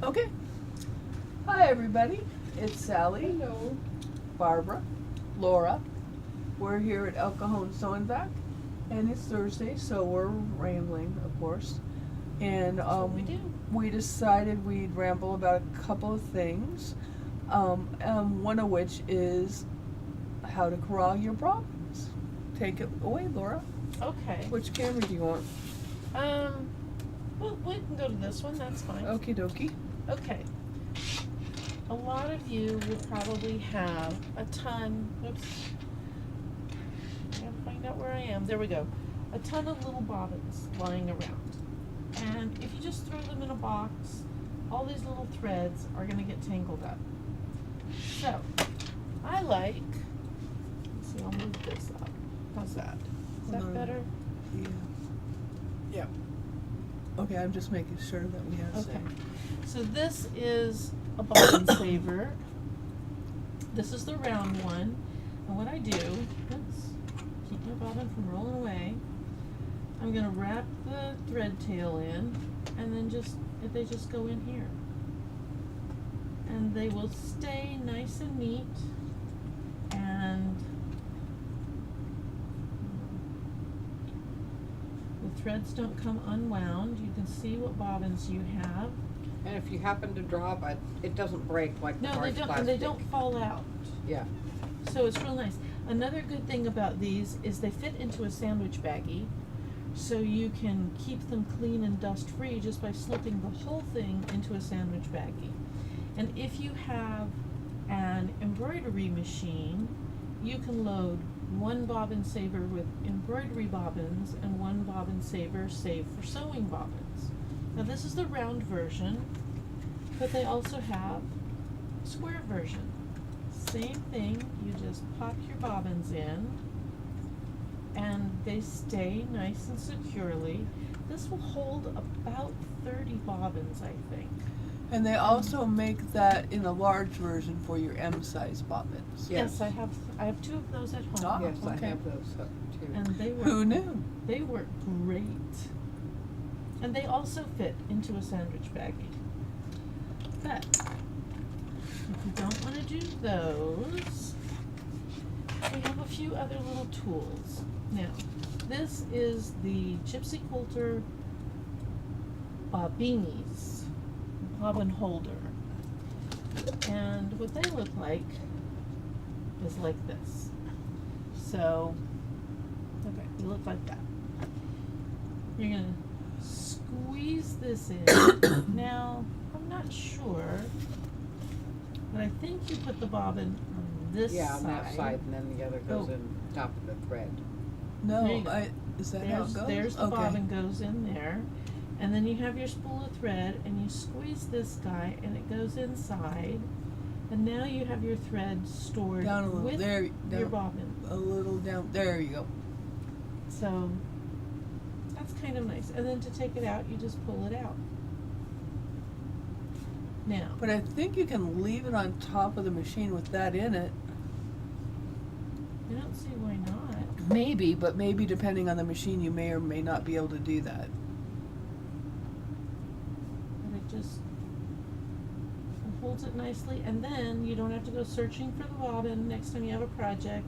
Okay. Hi, everybody. It's Sally, Hello. Barbara, Laura. We're here at El Cajon Sewing Vac, and it's Thursday, so we're rambling, of course. And That's what we do. we decided we'd ramble about a couple of things. One of which is how to corral your bobbins. Take it away, Laura. Okay. Which camera do you want? Well, we can go to this one. That's fine. Okie dokie. Okay. A lot of you will probably have a ton. Oops. I gotta find out where I am. There we go. A ton of little bobbins lying around, and if you just throw them in a box, all these little threads are gonna get tangled up. So, I like. Let's see. I'll move this up. How's that? Is that better? Yeah. Yeah. Okay, I'm just making sure that we have Okay. same. So this is a bobbin saver. This is the round one. And what I do, oops, keep my bobbin from rolling away. I'm gonna wrap the thread tail in, and then they just go in here. And they will stay nice and neat, and the threads don't come unwound. You can see what bobbins you have. And if you happen to drop it, it doesn't break like the No, they hard don't, plastic. and they don't fall out. Yeah. So it's real nice. Another good thing about these is they fit into a sandwich baggie, so you can keep them clean and dust free just by slipping the whole thing into a sandwich baggie. And if you have an embroidery machine, you can load one bobbin saver with embroidery bobbins and one bobbin saver saved for sewing bobbins. Now this is the round version, but they also have a square version. Same thing, you just pop your bobbins in and they stay nice and securely. This will hold about 30 bobbins, I think. And they also make that in a large version for your M-size bobbins. Yes, I have two of those at home. Ah, Yes, okay. I have those too. And they work. Who knew? They work great. And they also fit into a sandwich baggie. But if you don't want to do those, we have a few other little tools. Now, this is the Gypsy Quilter beanies, bobbin holder. And what they look like is like this. So, okay, they look like that. You're gonna squeeze this in. Now, I'm not sure, but I think you put the bobbin on this side. Yeah, on that side, and then the other goes Oh. in top of the thread. No, There you go. is that how it goes? There's the Okay. bobbin goes in there. And then you have your spool of thread, and you squeeze this guy, and it goes inside. And now you have your thread stored Down a little. with There, your down, bobbin. a little down. There you go. So that's kind of nice. And then to take it out, you just pull it out. Now, But I think you can leave it on top of the machine with that in it. I don't see why not. Maybe, but maybe depending on the machine, you may or may not be able to do that. But it just holds it nicely, and then you don't have to go searching for the bobbin next time you have a project.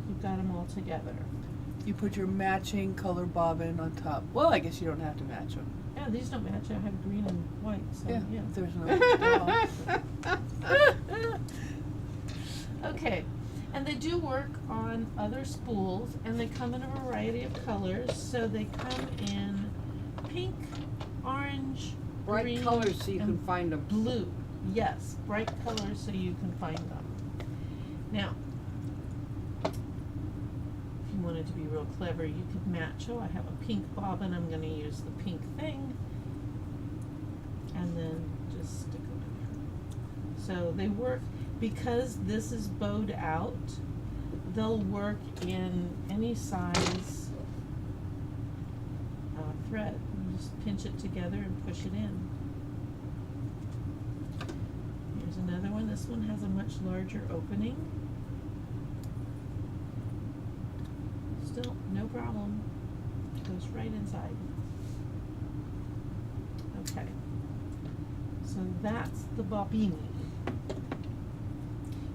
You've got them all together. You put your matching color bobbin on top. Well, I guess you don't have to match them. Yeah, these don't match. I have green and white, so Yeah, yeah. if there's no. Okay, and they do work on other spools, and they come in a variety of colors. So they come in pink, orange, Bright green, colors so you can and find them. blue. Yes, bright colors so you can find them. Now, if you wanted to be real clever, you could match. Oh, I have a pink bobbin. I'm going to use the pink thing, and then just stick them in there. So they work because this is bowed out. They'll work in any size thread. You just pinch it together and push it in. Here's another one. This one has a much larger opening. Still, no problem. Goes right inside. Okay. So that's the bobbini.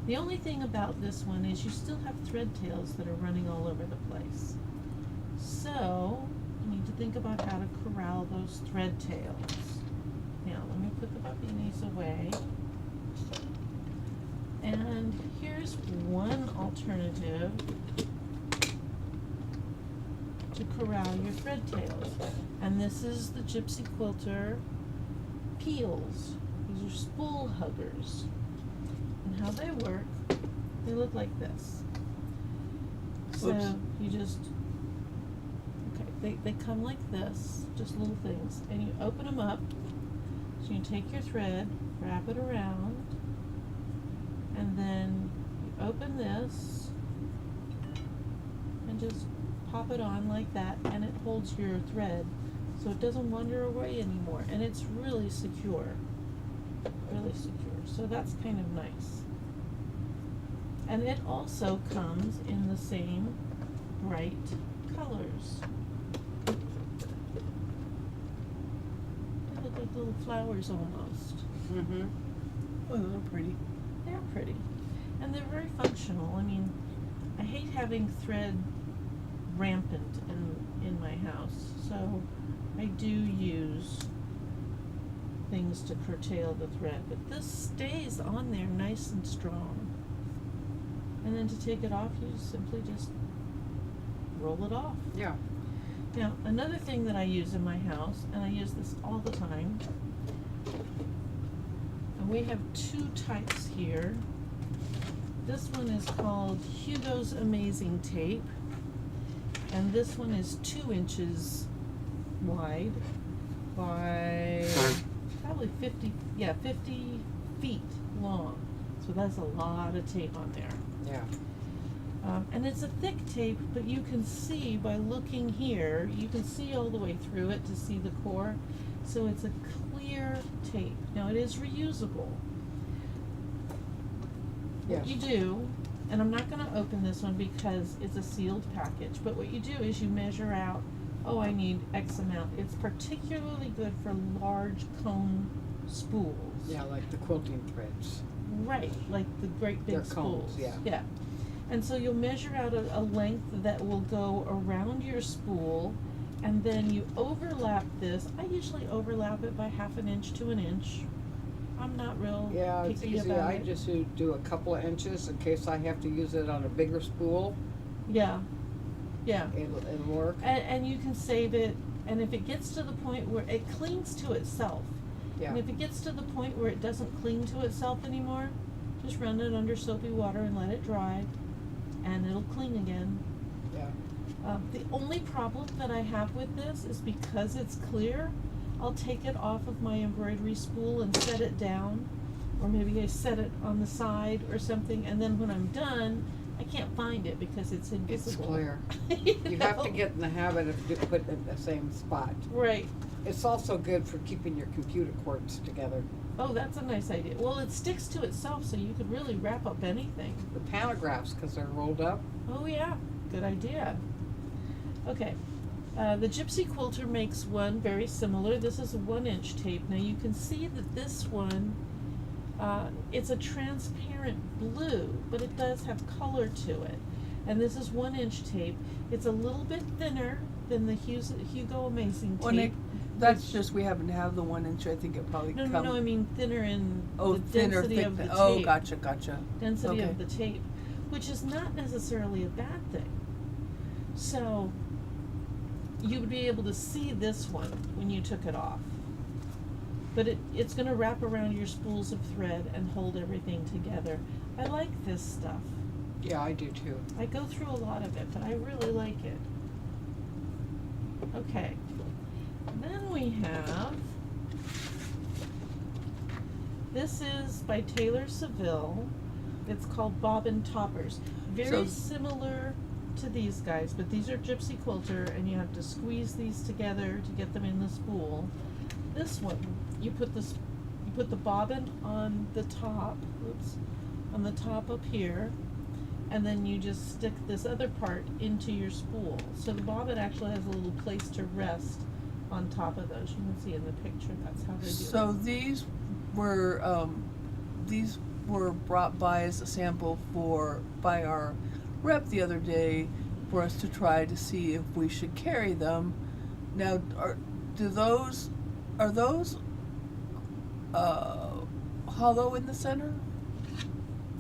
The only thing about this one is you still have thread tails that are running all over the place. So you need to think about how to corral those thread tails. Now let me put the bobbinis away. And here's one alternative to corral your thread tails. And this is the Gypsy Quilter peels. These are spool huggers. And how they work, they look like this. So Oops. you just, okay, they come like this, just little things. And you open them up. So you take your thread, wrap it around, and then you open this and just pop it on like that, and it holds your thread so it doesn't wander away anymore, and it's really secure. Really secure. So that's kind of nice. And it also comes in the same bright colors. They look like little flowers almost. Mm-hmm. Oh, they're pretty. They're pretty. And they're very functional. I mean, I hate having thread rampant in my house, so I do use things to curtail the thread. But this stays on there nice and strong. And then to take it off, you simply just roll it off. Yeah. Now, another thing that I use in my house, and I use this all the time, and we have two types here. This one is called Hugo's Amazing Tape, and this one is 2 inches wide by probably 50 feet long. So that's a lot of tape on there. Yeah. And it's a thick tape, but you can see by looking here, you can see all the way through it to see the core. So it's a clear tape. Now it is reusable. Yes. What you do, and I'm not going to open this one because it's a sealed package, but what you do is you measure out, oh, I need X amount. It's particularly good for large cone spools. Yeah, like the quilting threads. Right, like the great big They're cones, spools. yeah. Yeah. And so you'll measure out a length that will go around your spool, and then you overlap this. I usually overlap it by 1/2 inch to 1 inch. I'm not real Yeah, it's picky easy. about I it. just do a couple of inches in case I have to use it on a bigger spool. Yeah. Yeah. It'll work. And you can save it, and if it gets to the point where it clings to itself, Yeah. and if it gets to the point where it doesn't cling to itself anymore, just run it under soapy water and let it dry, and it'll cling again. Yeah. The only problem that I have with this is because it's clear, I'll take it off of my embroidery spool and set it down, or maybe I set it on the side or something, and then when I'm done, I can't find it because it's invisible. clear. You You have to know? get in the habit of putting it in the same spot. Right. It's also good for keeping your computer cords together. Oh, that's a nice idea. Well, it sticks to itself, so you could really wrap up anything. The pantographs, because they're rolled up. Oh yeah, good idea. Okay, the Gypsy Quilter makes one very similar. This is a 1 inch tape. Now you can see that this one, it's a transparent blue, but it does have color to it. And this is 1 inch tape. It's a little bit thinner than the Hugo Amazing When tape. that's just, we happen to have the 1 inch. I think it probably No, I mean thinner in the thinner, density thick. of the tape. Oh, gotcha. Density Okay. of the tape, which is not necessarily a bad thing. So you would be able to see this one when you took it off. But it's going to wrap around your spools of thread and hold everything together. I like this stuff. Yeah, I do too. I go through a lot of it, but I really like it. Okay. Then we have, this is by Taylor Seville. It's called Bobbin Toppers. Very So- similar to these guys, but these are Gypsy Quilter, and you have to squeeze these together to get them in the spool. This one, you put the bobbin on the top, on the top up here, and then you just stick this other part into your spool. So the bobbin actually has a little place to rest on top of those. You can see in the picture, that's how they do So it. these these were brought by as a sample by our rep the other day for us to try to see if we should carry them. Now, are those hollow in the center?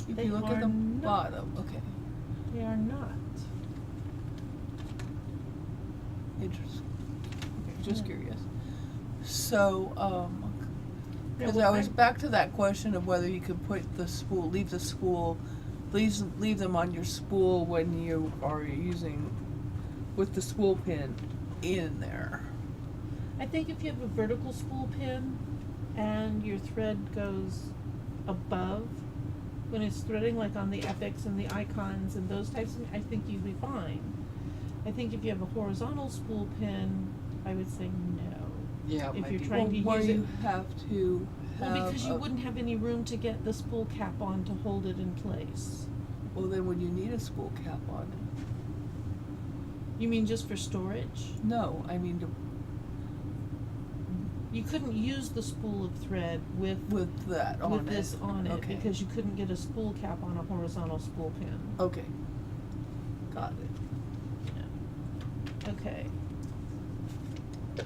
If They you look at are the not. bottom, okay, They are not. interesting. Okay, just Yeah. curious. So, Yeah, because well, I was back to that question of whether you could put the spool, leave them on your spool when you are using with the spool pin in there. I think if you have a vertical spool pin and your thread goes above, when it's threading like on the epics and the icons and those types of, I think you'd be fine. I think if you have a horizontal spool pin, I would say no. Yeah, If it might you're be. trying to Where use it. you have to have Well, because you a- wouldn't have any room to get the spool cap on to hold it in place. Well, then would you need a spool cap on it? You mean just for storage? No, I mean You couldn't use the spool of thread with that on it. this on it Okay. because you couldn't get a spool cap on a horizontal spool pin. Okay. Got it. Okay. I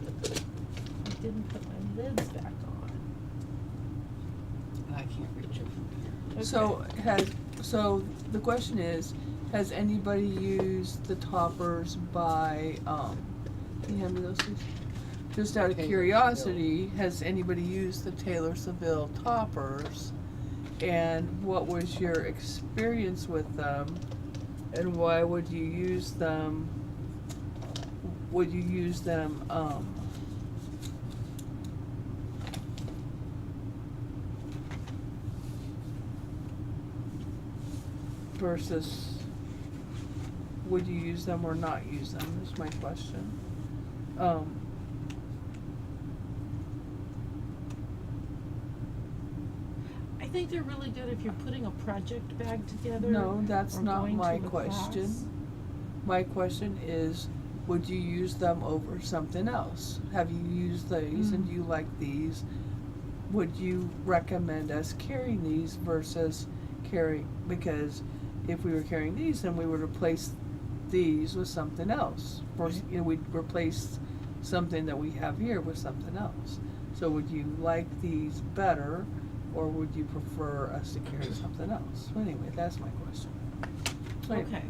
didn't put my lids back on. I can't reach it from here. Okay. So the question is, has anybody used the toppers by can you hand me those please? Just out of Taylor curiosity, has anybody used the Taylor Seville toppers? And what was your experience with them? And why would you use them? Would you use them versus would you use them or not use them is my question. I think they're really good if you're putting a project bag together. No, that's or not going my to a question. class. My question is, would you use them over something else? Have you used these and do you like these? Would you recommend us carrying these versus carrying, because if we were carrying these, then we would replace these with something else. Or, we'd replace something that we have here with something else. So would you like these better, or would you prefer us to carry something else? So anyway, that's my question. So anyway. Okay.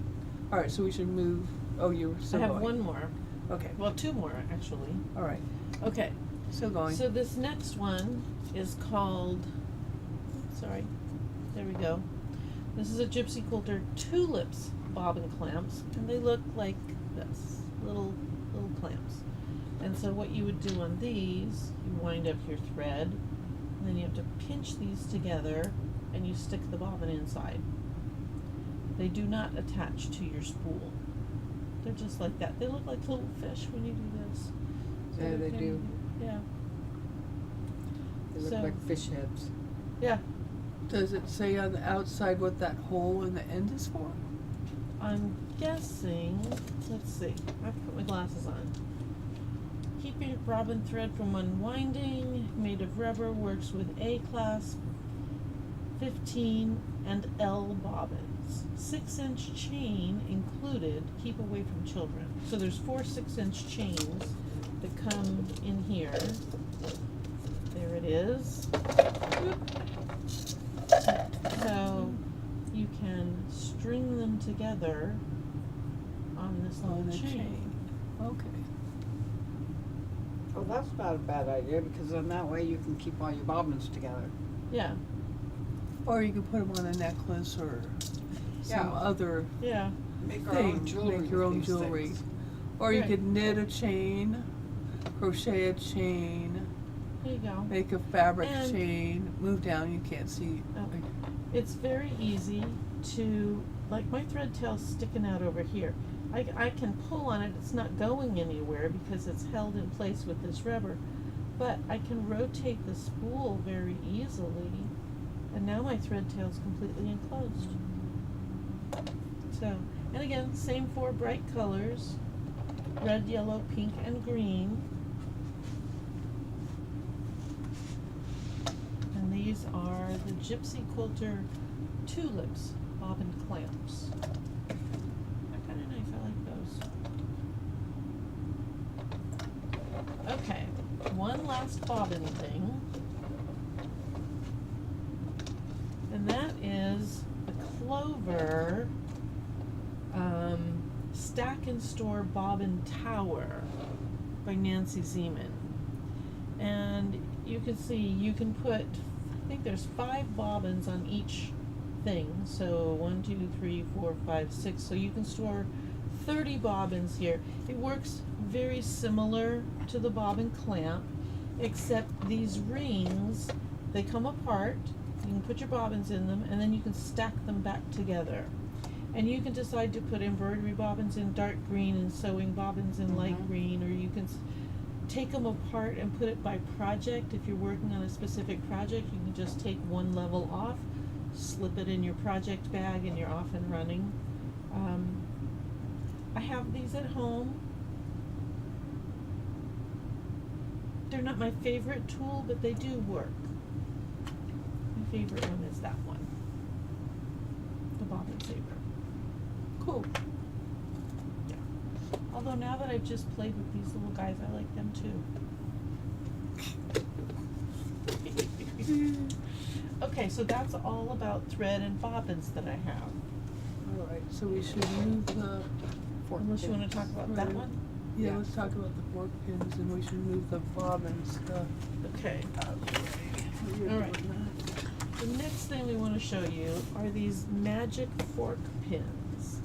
All right, so we should move. Oh, you were I still have going. one more. Okay. Well, two more actually. All right. Okay. Still going. So this next one is called, sorry, there we go. This is a Gypsy Quilter Tulips bobbin clamps, and they look like this, little clamps. And so what you would do on these, you wind up your thread, and then you have to pinch these together, and you stick the bobbin inside. They do not attach to your spool. They're just like that. They look like little fish when you do this. So Yeah, they're they kinda- do. Yeah. They look So- like fish heads. Yeah. Does it say on the outside what that hole in the end is for? I'm guessing, let's see, I have to put my glasses on. Keep your bobbin thread from unwinding, made of rubber, works with A clasp, 15 and L bobbins. 6-inch chain included, keep away from children. So there's 4 6-inch chains that come in here. There it is. So you can string them together on this little On the chain. chain. Okay. Oh, that's not a bad idea, because then that way you can keep all your bobbins together. Yeah, Or you could put them on a necklace or some Yeah. other yeah. Make our own thing. jewelry Make your with own these jewelry. things. Or you Right. could knit a chain, crochet a chain, There you go. make a fabric And- chain. Move down, you can't see. Oh. It's very easy to, like my thread tail's sticking out over here. I can pull on it, it's not going anywhere because it's held in place with this rubber. But I can rotate the spool very easily, and now my thread tail's completely enclosed. So, and again, same 4 bright colors, red, yellow, pink, and green. And these are the Gypsy Quilter Tulips bobbin clamps. They're kind of nice. I like those. Okay, one last bobbin thing, and that is the Clover Stack and Store Bobbin Tower by Nancy Zeman. And you can see you can put, I think there's 5 bobbins on each thing. So 1, 2, 3, 4, 5, 6. So you can store 30 bobbins here. It works very similar to the bobbin clamp, except these rings, they come apart. You can put your bobbins in them, and then you can stack them back together. And you can decide to put embroidery bobbins in dark green and sewing bobbins in light green, or you can take them apart and put it by project. If you're working on a specific project, you can just take one level off, slip it in your project bag, and you're off and running. I have these at home. They're not my favorite tool, but they do work. My favorite one is that one, the bobbin saver. Cool. Yeah. Although now that I've just played with these little guys, I like them too. Okay, so that's all about thread and bobbins that I have. All right, so we should move the fork Unless you want pins. to talk about that Right. one? Yeah, Yeah. let's talk about the fork pins, and we should move the bobbin stuff Okay. out of the way. You're All right. doing that. The next thing we want to show you are these magic fork pins.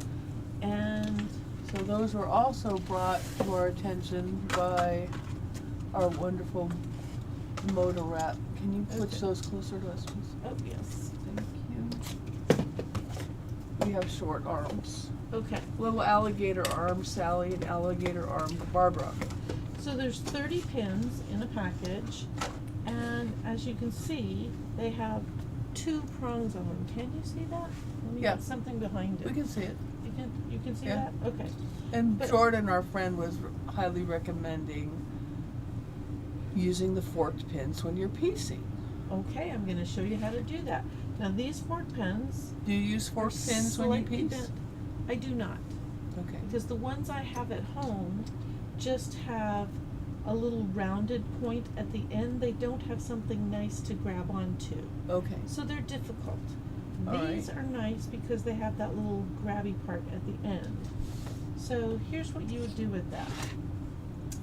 And So those were also brought to our attention by our wonderful motor wrap. Can you push Okay. those closer to us, please? oh yes. Thank you. We have short arms. Okay. Little alligator arm Sally and alligator arm Barbara. So there's 30 pins in a package, and as you can see, they have 2 prongs on them. Can you see that? Let me Yeah. get something behind it. We can see it. You can see Yeah. that? Okay. And But- Jordan, our friend, was highly recommending using the forked pins when you're piecing. Okay, I'm going to show you how to do that. Now these fork pins Do you use are forked pins when you slightly piece? bent. I do not, Okay. because the ones I have at home just have a little rounded point at the end. They don't have something nice to grab onto. Okay. So they're difficult. All These right. are nice because they have that little grabby part at the end. So here's what you would do with that.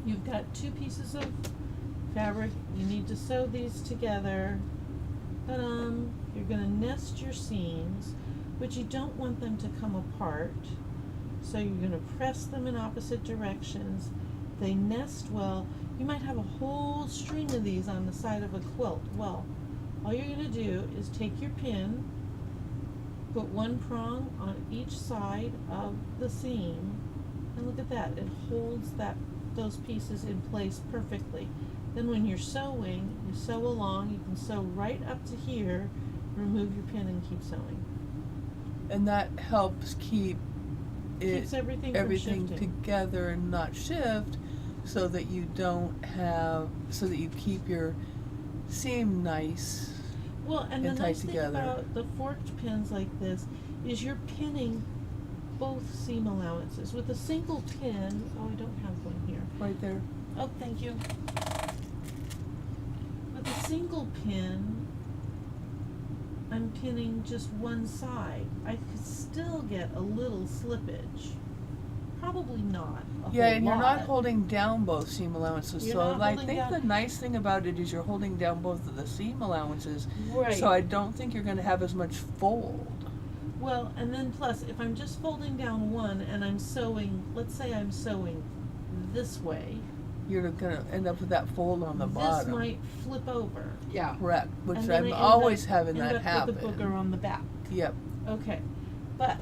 You've got 2 pieces of fabric. You need to sew these together. You're going to nest your seams, but you don't want them to come apart. So you're going to press them in opposite directions. They nest well. You might have a whole string of these on the side of a quilt. Well, all you're going to do is take your pin, put 1 prong on each side of the seam, and look at that. It holds those pieces in place perfectly. Then when you're sewing, you sew along. You can sew right up to here, remove your pin, and keep sewing. And that helps keep Keeps everything from shifting. together and not shift, so that you keep your seam nice. Well, and the and tight nice thing together. about the forked pins like this is you're pinning both seam allowances. With a single pin, oh, I don't have one here. Right there. Oh, thank you. With a single pin, I'm pinning just one side. I could still get a little slippage. Probably not a Yeah, whole and you're not lot. holding down both seam allowances. You're So not I holding think down- the nice thing about it is you're holding down both of the seam allowances. Right. So I don't think you're going to have as much fold. Well, and then plus, if I'm just folding down one and I'm sewing, let's say I'm sewing this way, You're going to end up with that fold on the this bottom. might flip over. Yeah. Correct, which and then I'm I end always up- having end that up happen. with a booger on the back. Yep. Okay, but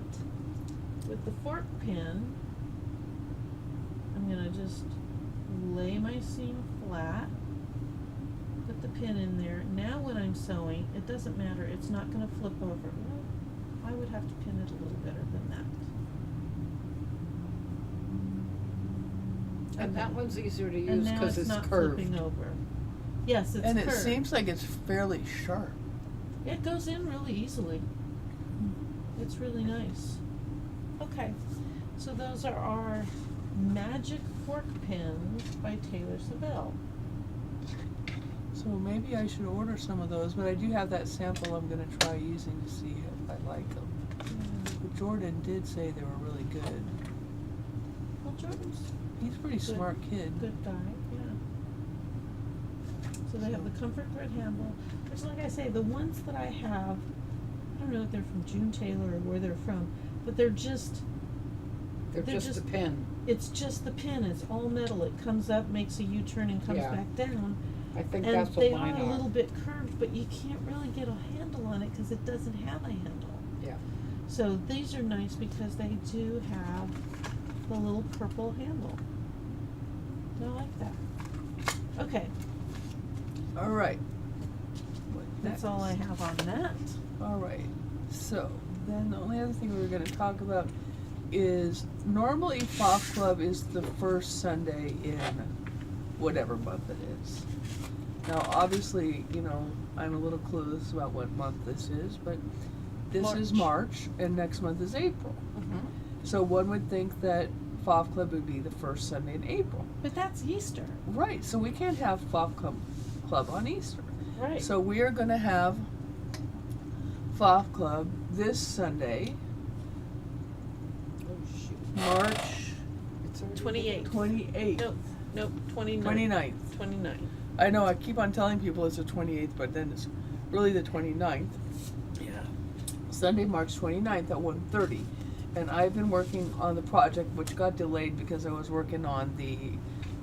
with the fork pin, I'm gonna just lay my seam flat, put the pin in there. Now when I'm sewing, it doesn't matter, it's not gonna flip over. Well, I would have to pin it a little better than that. And that one's easier to And use now because it's it's not curved. flipping over. Yes, it's And curved. it seems like it's fairly sharp. It goes in really easily. It's really nice. Okay, so those are our Magic Fork Pins by Taylor Savelle. So maybe I should order some of those, but I do have that sample I'm gonna try using to see if I like them. But Jordan did say they were really good. Well, Jordan's He's a pretty Good. smart kid. a good guy, yeah. So they have the Comfort Thread handle, which, like I say, the ones that I have, I don't know if they're from June Taylor or where they're from, but they're just They're They're just just- the pin. it's just the pin. It's all metal. It comes up, makes a U-turn, and comes Yeah. back down. I think And that's they what mine are a are. little bit curved, but you can't really get a handle on it because it doesn't have a handle. Yeah. So these are nice because they do have the little purple handle. I like that. Okay, All right. What that's all I next? have on that. All right. So then the only other thing we were going to talk about is normally Pfaff Club is the first Sunday in whatever month it is. Now, obviously, you know, I'm a little clueless about what month this is, but this is March and next month is April. Mm-hmm. So one would think that Pfaff Club would be the first Sunday in April. But that's Easter. Right, so we can't have Pfaff Club on Easter. Right. So we are going to have Pfaff Club this Sunday, Oh, shoot. March It's already 28th. 28th. Nope, 29th. 29th. 29th. I know, I keep on telling people it's the 28th, but then it's really the 29th. Yeah. Sunday, March 29th at 1:30. And I've been working on the project, which got delayed because I was working on the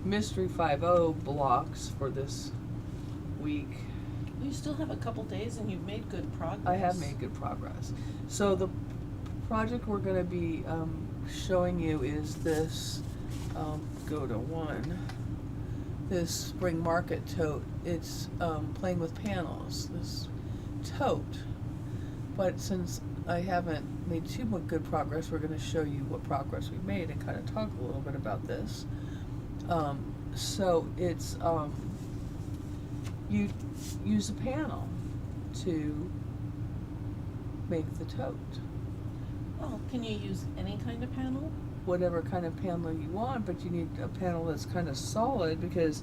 Mystery 5.0 blocks for this week. You still have a couple days and you've made good progress. I have made good progress. So the project we're going to be showing you is this, go to one, this spring market tote. It's playing with panels, this tote. But since I haven't made too much good progress, we're going to show you what progress we made and kind of talk a little bit about this. So it's, you use a panel to make the tote. Oh, can you use any kind of panel? Whatever kind of panel you want, but you need a panel that's kind of solid because,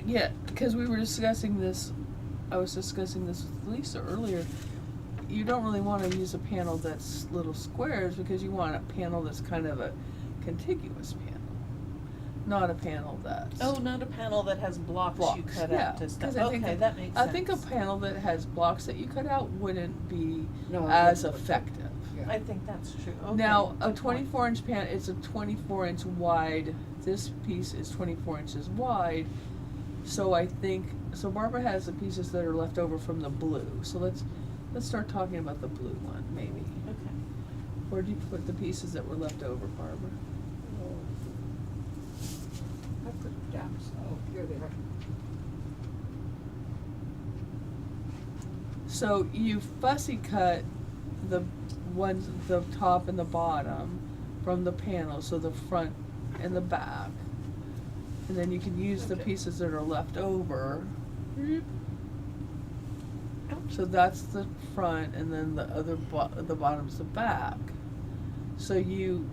yeah, because we were discussing this, I was discussing this with Lisa earlier. You don't really want to use a panel that's little squares because you want a panel that's kind of a contiguous panel, not a panel that's Oh, not a panel that has blocks, you cut yeah, out to stuff. 'cause I think Okay, that makes I sense. think a panel that has blocks that you cut out wouldn't be No, it as wouldn't. effective. Yeah. I think that's true. Okay. Now, a good point. 24-inch pan, it's a 24-inch wide. This piece is 24 inches wide. So I think, so Barbara has the pieces that are left over from the blue. So let's start talking about the blue one, maybe. Okay. Where do you put the pieces that were left over, Barbara? I put it down. Oh, here they are. So you fussy cut the ones, the top and the bottom from the panel, so the front and the back. And then you can use the Okay. pieces that are left over. Ouch. So that's the front, and then the other the bottom's the back. So you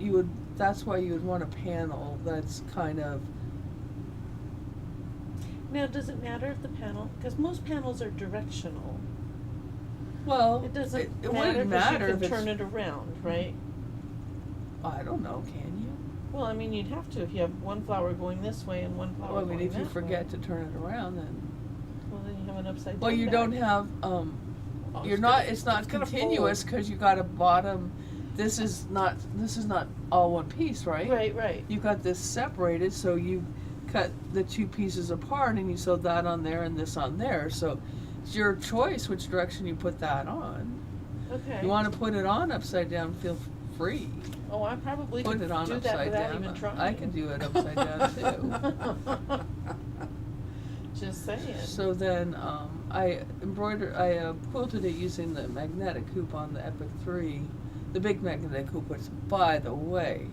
would, that's why you would want a panel that's kind of, Now, does it matter if the panel, because most panels are directional. well, It doesn't it matter wouldn't because matter you if can it's, turn it around, right? I don't know, can you? Well, I mean, you'd have to if you have one flower going this way and one flower Well, I going mean, if you that forget way. to turn it around, then, Well, then you have an upside down well, you bag. don't have, Oh, you're it's not, gonna- it's not gonna continuous, fold. cause you got a bottom, this is not all one piece, right? Right, right. You got this separated, so you cut the two pieces apart and you sewed that on there and this on there. So it's your choice which direction you put that on. Okay. You want to put it on upside down, feel free. Oh, I probably Put could it on do that upside without down. even trying. I could do it upside down too. Just saying. So then I quilted it using the magnetic hoop on the Epic 3, the big magnetic hoop, which, by the way,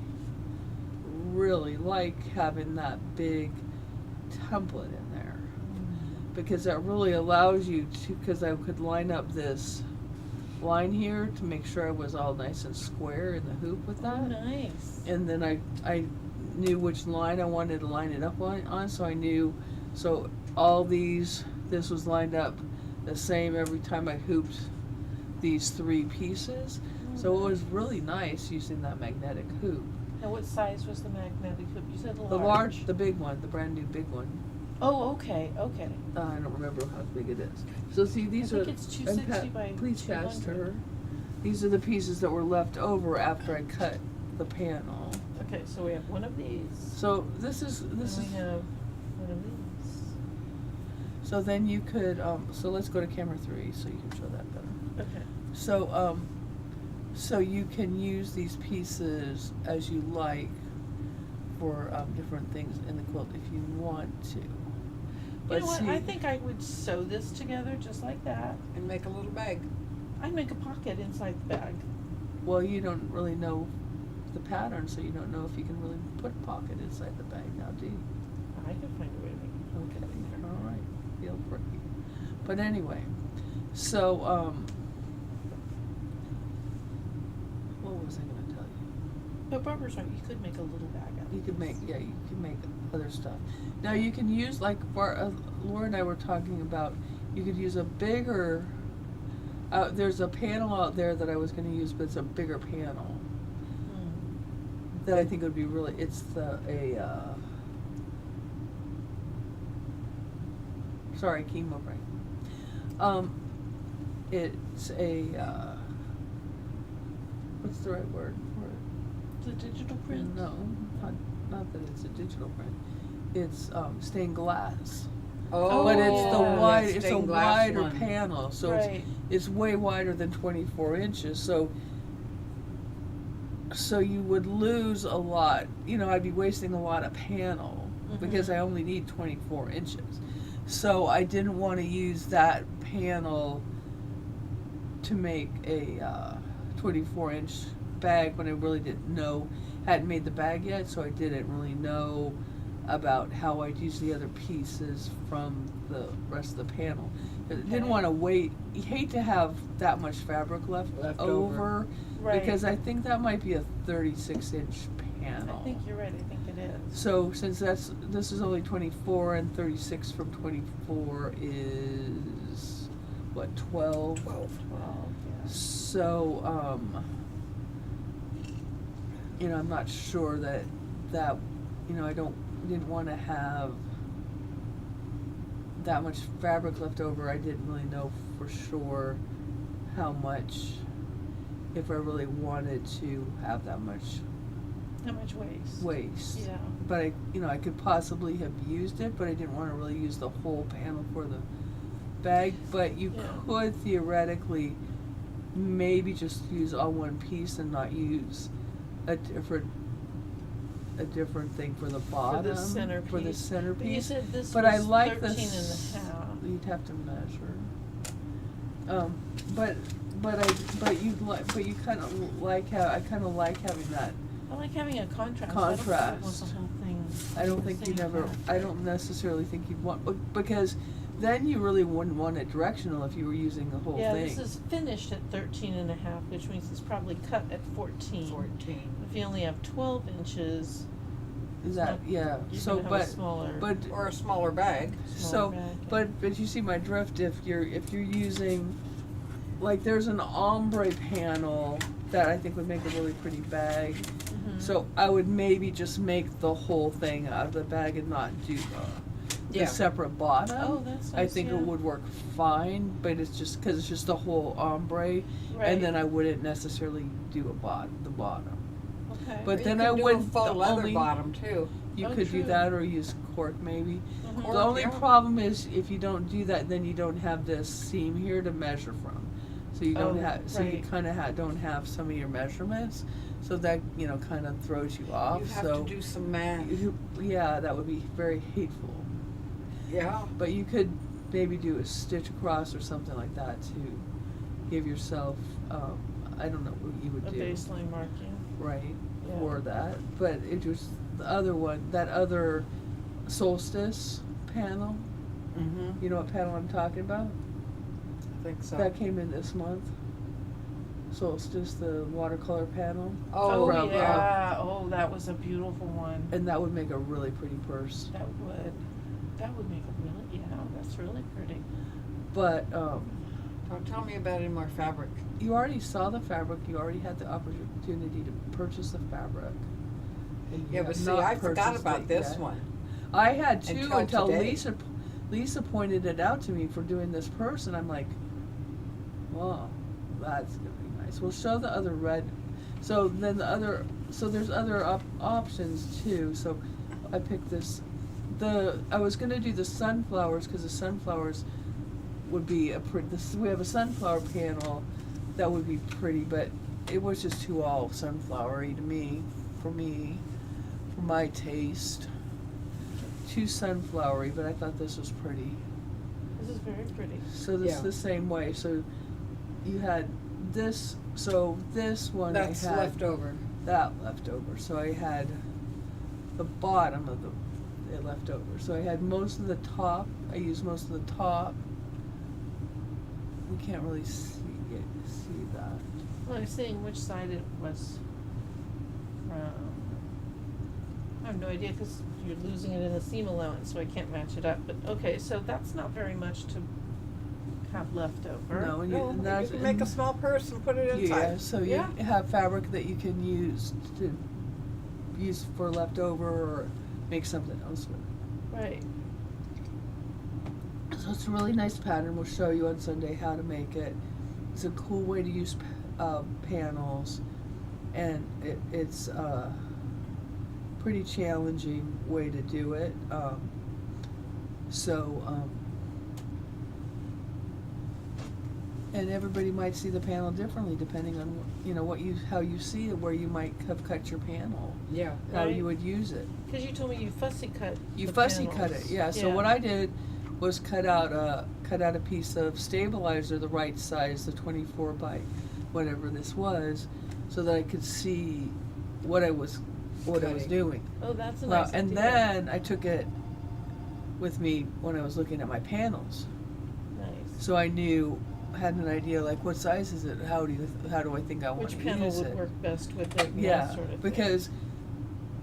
really like having that big template in there because that really allows you to, because I could line up this line here to make sure I was all nice and square in the hoop with Oh, that. nice. And then I knew which line I wanted to line it up on, so I knew, so all these, this was lined up the same every time I hooped these 3 pieces. So it was really nice using that magnetic hoop. Now, what size was the magnetic hoop? You said large. The large, the big one, the brand new big one. Oh, okay, okay. I don't remember how big it is. So see, these I are. think it's and 260 by please pass to 200. her. These are the pieces that were left over after I cut the panel. Okay, so we have one of these. So this is And we have one of these. So then you could so let's go to camera 3 so you can show that better. Okay. So so you can use these pieces as you like for different things in the quilt if you want to. But You know what? see, I think I would sew this together just like that. And make a little bag. I'd make a pocket inside the bag. well, you don't really know the pattern, so you don't know if you can really put a pocket inside the bag now, do you? I could find a way to make a pocket Okay, in there. all right, feel free. But anyway, so what was I going to tell you? But Barbara's right. You could make a little bag out of You could this. make, yeah, you can make other stuff. Now you can use, like Laura and I were talking about, you could use a bigger, there's a panel out there that I was going to use, but it's a bigger panel that I think would be really, it's sorry, chemo brain. It's a, what's the right word for it? The digital print? No, not that it's a digital print. It's stained glass. Oh, But it's the yeah. wide, that it's a stained glass wider one. panel, so Right. it's way wider than 24 inches. So you would lose a lot. You know, I'd be wasting a lot of panel because I only need 24 inches. So I didn't want to use that panel to make a 24-inch bag when I really didn't know, hadn't made the bag yet, so I didn't really know about how I'd use the other pieces from the rest of the panel. I didn't want to wait. You hate to have that much fabric left over. Right. Because I think that might be a 36-inch panel. I think you're right. I think it is. So since this is only 24 and 36 from 24 is what, 12? 12. 12, yeah. So you know, I'm not sure that you know, I didn't want to have that much fabric left over. I didn't really know for sure how much, if I really wanted to have that much How much waste? waste. Yeah. But I could possibly have used it, but I didn't want to really use the whole panel for the bag. But you Yeah. could theoretically maybe just use all one piece and not use a different thing for the bottom. For the centerpiece. For the centerpiece. But you said this But was I like 13 this. and a half. You'd have to measure. But you kind of like I kind of like having that. I like having a contrast. Contrast. I don't want the whole thing. I don't the think you same never. pattern. I don't necessarily think you'd want, because then you really wouldn't want it directional if you were using the whole Yeah, thing. this is finished at 13 and a half, which means it's probably cut at 14. 14. If you only have 12 inches, Is that not- yeah? you're So gonna have a but smaller, but Or a smaller bag. smaller so bag. but you see my drift. If you're using, like, there's an ombre panel that I think would make a really pretty bag. Mhm. So I would maybe just make the whole thing out of the bag and not do the Yeah. separate bottom. Oh, that's I nice, think yeah. it would work fine, but it's just because it's just the whole ombre, Right. and then I wouldn't necessarily do the bottom. Okay. But Or then you I could do would a faux the leather only bottom too. you Oh, could do true. that or use cork maybe. Mhm. Cork, The only yeah. problem is if you don't do that, then you don't have this seam here to measure from. So you don't Oh, have. So you right. kind of don't have some of your measurements. So that kind of throws you off. You have so to do some math. yeah, that would be very hateful. Yeah. But you could maybe do a stitch across or something like that to give yourself. I don't know what you would A do. baseline marking. Right, Yeah. for that, but it was the other one, that other solstice panel, Mm-hmm. You know what panel I'm talking about? I think so. That came in this month. So it's just the watercolor panel. Oh, From, yeah, oh, that was a beautiful one. and that would make a really pretty purse. That would make a really, yeah, that's really pretty. But Don't tell me about any more fabric. you already saw the fabric. You already had the opportunity to purchase the fabric. And you Yeah, but have see, not I forgot purchased about it this yet. one. I had too Until until today. Lisa pointed it out to me for doing this purse, and I'm like, "Wow, that's gonna be nice." We'll show the other red. So then there's other options too. So I picked this. I was gonna do the sunflowers because the sunflowers would be we have a sunflower panel that would be pretty, but it was just too all sunflowery to me, for my taste. Too sunflowery, but I thought this was pretty. This is very pretty. So this Yeah. the same way. So you had this. So this one That's I had left over. that left over. So I had the bottom of it left over. So I had most of the top. I used most of the top. We can't really see that. Well, I was saying which side it was from. I have no idea because you're losing it in the seam allowance, so I can't match it up. But okay, so that's not very much to have left over. No, and No, and you that's can make a small purse and put it inside. Yeah, so you Yeah. have fabric that you can use for leftover or make something else with. Right. So it's a really nice pattern. We'll show you on Sunday how to make it. It's a cool way to use panels, and it's a pretty challenging way to do it. And everybody might see the panel differently depending on how you see it, where you might have cut your panel, Yeah. how Right. you would use it. Because you told me you fussy cut. You the fussy cut panels. it, yeah. So what I did was cut out a piece of stabilizer the right size, the 24 by whatever this was, so that I could see what I was Cutting. doing. Oh, that's a Well, nice and idea. then I took it with me when I was looking at my panels, Nice. so I had an idea like what size is it? How do I think I want Which to panel use would it? work best with it? And Yeah, that sort of thing. because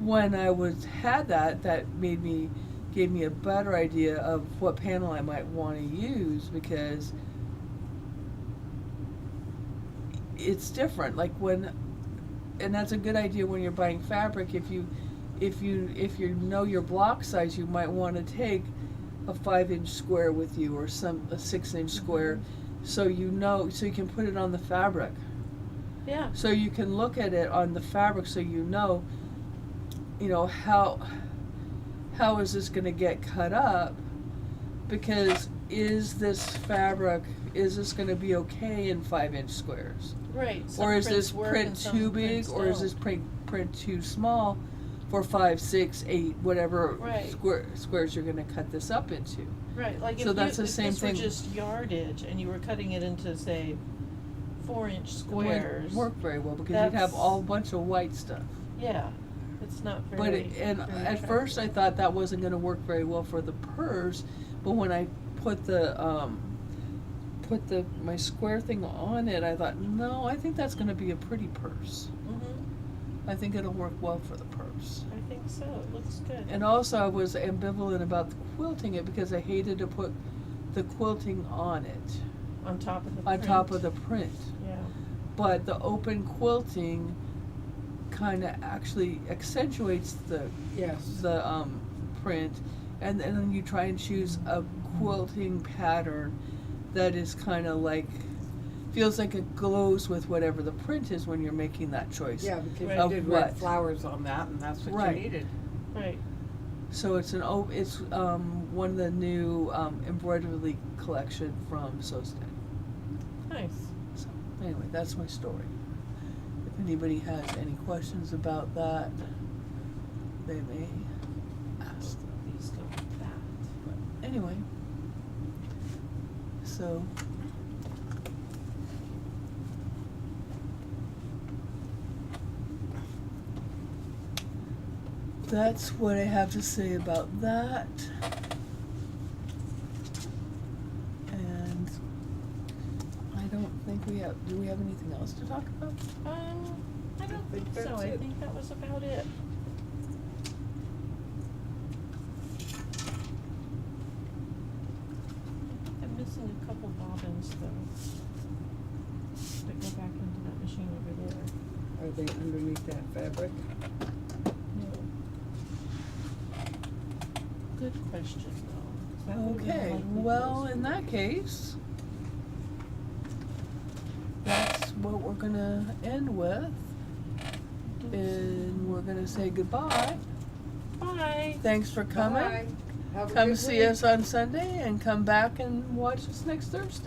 when I had that gave me a better idea of what panel I might want to use, because it's different. Like and that's a good idea when you're buying fabric. If you know your block size, you might want to take a 5-inch square with you or a 6-inch square, so you can put it on the fabric. Yeah. So you can look at it on the fabric, so you know how is this going to get cut up, because is this going to be okay in 5-inch squares, Right. Some or is prints this work print and some too big, prints or is don't. this print too small for 5, 6, 8, whatever Right. squares you're going to cut this up into. Right. Like So if that's the if same this thing. were just yardage and you were cutting it into say 4-inch It squares. wouldn't work very well because you'd have That's- all a bunch of white stuff. Yeah. It's not very. But very at first I thought that wasn't going to work very well for the purse, but when I put my square thing on it, I thought, no, I think that's going to be a pretty purse. Mm-hmm. I think it'll work well for the purse. I think so. It looks good. And also I was ambivalent about quilting it because I hated to put the quilting on it, on top of the on print. top of the print. Yeah. But the open quilting kind of actually accentuates the Yes. print, and then you try and choose a quilting pattern that is kind of like feels like it glows with whatever the print is when you're making that choice. Yeah, because Right. you Of did what? red flowers on that, and that's what Right. you needed. Right. So it's one of the new embroidery collection from Sostan. Nice. So anyway, that's my story. If anybody has any questions about that, they may ask them. These go with that. But anyway, so that's what I have to say about that. we have, do we have anything else to talk about? I don't think so. that's I it. think that was about it. I think I'm missing a couple bobbins though. That go back into that machine over there. Are they underneath that fabric? No. Good question though. 'Cause that would've been Okay, likely well, place in for that it. case, that's what we're gonna end with, and we're gonna say goodbye. Bye. Thanks for coming. Bye. Have a Come good see week. us on Sunday and come back and watch us next Thursday.